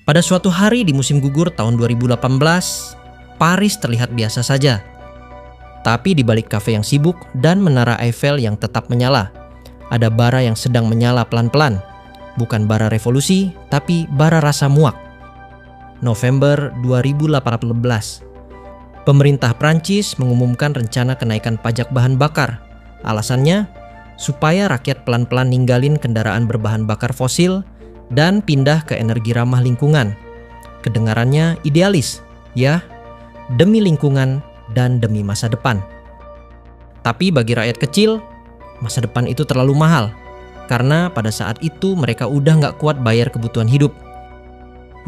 Pada suatu hari di musim gugur tahun 2018, Paris terlihat biasa saja. Tapi di balik kafe yang sibuk dan menara Eiffel yang tetap menyala, ada bara yang sedang menyala pelan-pelan. Bukan bara revolusi, tapi bara rasa muak. November 2018. Pemerintah Prancis mengumumkan rencana kenaikan pajak bahan bakar. Alasannya, supaya rakyat pelan-pelan ninggalin kendaraan berbahan bakar fosil dan pindah ke energi ramah lingkungan. Kedengarannya idealis, ya, demi lingkungan dan demi masa depan. Tapi bagi rakyat kecil, masa depan itu terlalu mahal, karena pada saat itu mereka udah nggak kuat bayar kebutuhan hidup.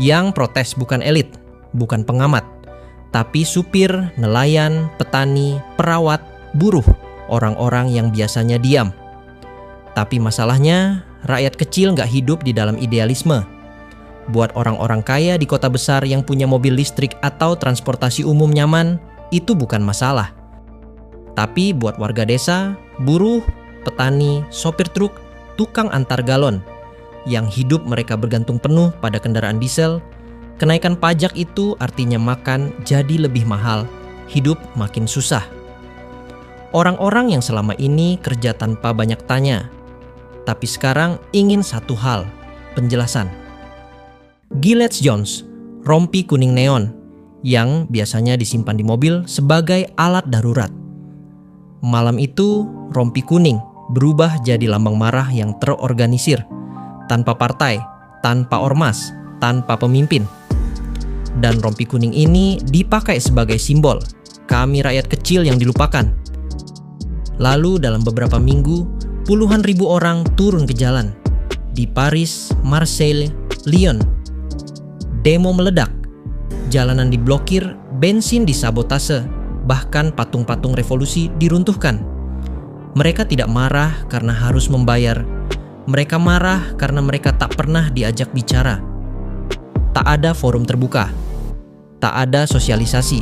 Yang protes bukan elit, bukan pengamat, tapi supir, nelayan, petani, perawat, buruh, orang-orang yang biasanya diam. Tapi masalahnya, rakyat kecil nggak hidup di dalam idealisme. Buat orang-orang kaya di kota besar yang punya mobil listrik atau transportasi umum nyaman, itu bukan masalah. Tapi buat warga desa, buruh, petani, sopir truk, tukang antar galon, yang hidup mereka bergantung penuh pada kendaraan diesel, kenaikan pajak itu artinya makan jadi lebih mahal, hidup makin susah. Orang-orang yang selama ini kerja tanpa banyak tanya, tapi sekarang ingin satu hal, penjelasan. Gillette Jones, rompi kuning neon, yang biasanya disimpan di mobil sebagai alat darurat. Malam itu, rompi kuning berubah jadi lambang marah yang terorganisir, tanpa partai, tanpa ormas, tanpa pemimpin. Dan rompi kuning ini dipakai sebagai simbol, kami rakyat kecil yang dilupakan. Lalu dalam beberapa minggu, puluhan ribu orang turun ke jalan. Di Paris, Marseille, Lyon. Demo meledak. Jalanan diblokir, bensin disabotase, bahkan patung-patung revolusi diruntuhkan. Mereka tidak marah karena harus membayar. Mereka marah karena mereka tak pernah diajak bicara. Tak ada forum terbuka. Tak ada sosialisasi.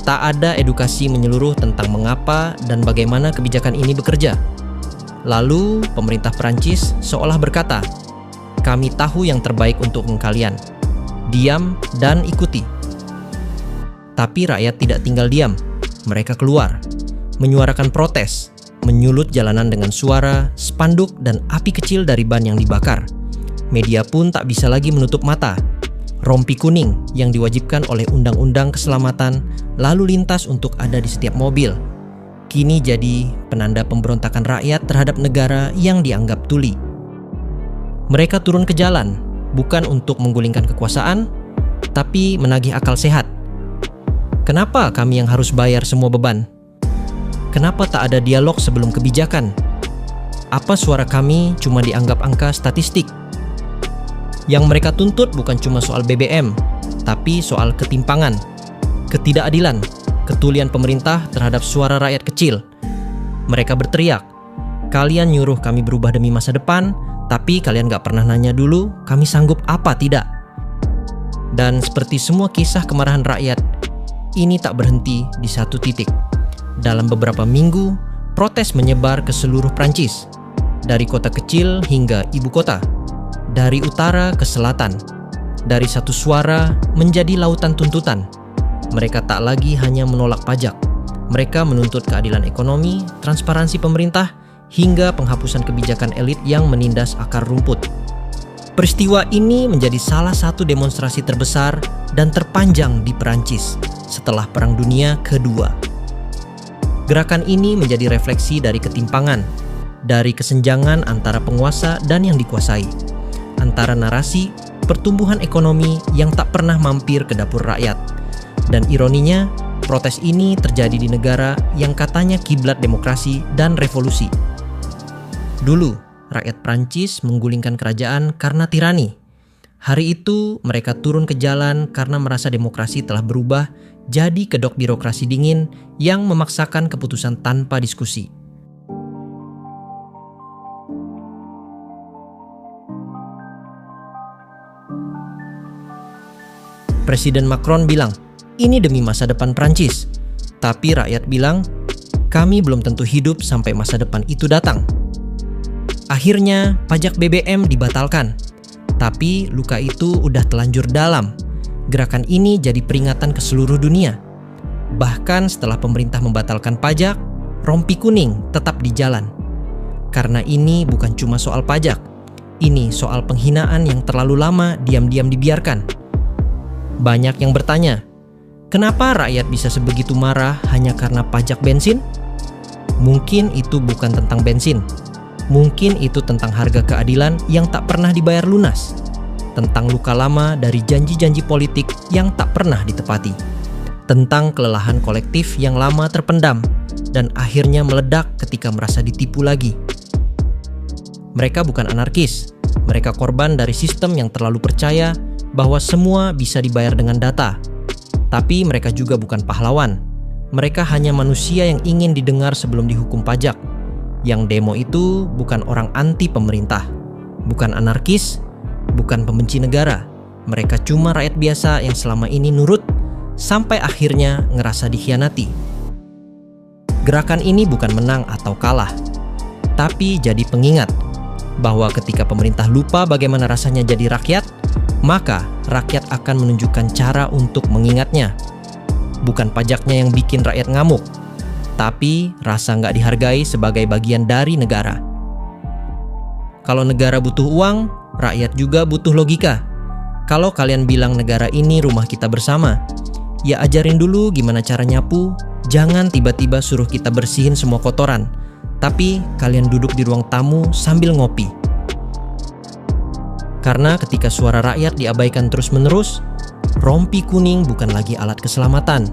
Tak ada edukasi menyeluruh tentang mengapa dan bagaimana kebijakan ini bekerja. Lalu pemerintah Prancis seolah berkata, kami tahu yang terbaik untuk kalian. Diam dan ikuti. Tapi rakyat tidak tinggal diam. Mereka keluar, menyuarakan protes, menyulut jalanan dengan suara, spanduk, dan api kecil dari ban yang dibakar. Media pun tak bisa lagi menutup mata. Rompi kuning yang diwajibkan oleh Undang-Undang Keselamatan lalu lintas untuk ada di setiap mobil, kini jadi penanda pemberontakan rakyat terhadap negara yang dianggap tuli. Mereka turun ke jalan, bukan untuk menggulingkan kekuasaan, tapi menagih akal sehat. Kenapa kami yang harus bayar semua beban? Kenapa tak ada dialog sebelum kebijakan? Apa suara kami cuma dianggap angka statistik? Yang mereka tuntut bukan cuma soal BBM, tapi soal ketimpangan, ketidakadilan, ketulian pemerintah terhadap suara rakyat kecil. Mereka berteriak, kalian nyuruh kami berubah demi masa depan, tapi kalian gak pernah nanya dulu kami sanggup apa tidak. Dan seperti semua kisah kemarahan rakyat, ini tak berhenti di satu titik. Dalam beberapa minggu, protes menyebar ke seluruh Prancis, dari kota kecil hingga ibu kota, dari utara ke selatan. Dari satu suara menjadi lautan tuntutan. Mereka tak lagi hanya menolak pajak. Mereka menuntut keadilan ekonomi, transparansi pemerintah, hingga penghapusan kebijakan elit yang menindas akar rumput. Peristiwa ini menjadi salah satu demonstrasi terbesar dan terpanjang di Perancis setelah Perang Dunia Kedua. Gerakan ini menjadi refleksi dari ketimpangan, dari kesenjangan antara penguasa dan yang dikuasai, antara narasi pertumbuhan ekonomi yang tak pernah mampir ke dapur rakyat. Dan ironinya, protes ini terjadi di negara yang katanya kiblat demokrasi dan revolusi. Dulu, rakyat Prancis menggulingkan kerajaan karena tirani. Hari itu, mereka turun ke jalan karena merasa demokrasi telah berubah jadi kedok birokrasi dingin yang memaksakan keputusan tanpa diskusi. Presiden Macron bilang, ini demi masa depan Prancis. Tapi rakyat bilang, kami belum tentu hidup sampai masa depan itu datang. Akhirnya, pajak BBM dibatalkan. Tapi luka itu udah telanjur dalam. Gerakan ini jadi peringatan ke seluruh dunia. Bahkan setelah pemerintah membatalkan pajak, rompi kuning tetap di jalan. Karena ini bukan cuma soal pajak. Ini soal penghinaan yang terlalu lama diam-diam dibiarkan. Banyak yang bertanya, kenapa rakyat bisa sebegitu marah hanya karena pajak bensin? Mungkin itu bukan tentang bensin. Mungkin itu tentang harga keadilan yang tak pernah dibayar lunas. Tentang luka lama dari janji-janji politik yang tak pernah ditepati. Tentang kelelahan kolektif yang lama terpendam dan akhirnya meledak ketika merasa ditipu lagi. Mereka bukan anarkis. Mereka korban dari sistem yang terlalu percaya bahwa semua bisa dibayar dengan data. Tapi mereka juga bukan pahlawan. Mereka hanya manusia yang ingin didengar sebelum dihukum pajak. Yang demo itu bukan orang anti pemerintah, bukan anarkis, bukan pembenci negara. Mereka cuma rakyat biasa yang selama ini nurut sampai akhirnya ngerasa dikhianati. Gerakan ini bukan menang atau kalah, tapi jadi pengingat bahwa ketika pemerintah lupa bagaimana rasanya jadi rakyat, maka rakyat akan menunjukkan cara untuk mengingatnya. Bukan pajaknya yang bikin rakyat ngamuk, tapi rasa nggak dihargai sebagai bagian dari negara. Kalau negara butuh uang, rakyat juga butuh logika. Kalau kalian bilang negara ini rumah kita bersama, ya ajarin dulu gimana cara nyapu. Jangan tiba-tiba suruh kita bersihin semua kotoran, tapi kalian duduk di ruang tamu sambil ngopi. Karena ketika suara rakyat diabaikan terus-menerus, rompi kuning bukan lagi alat keselamatan,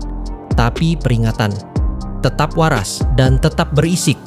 tapi peringatan. Tetap waras dan tetap berisik.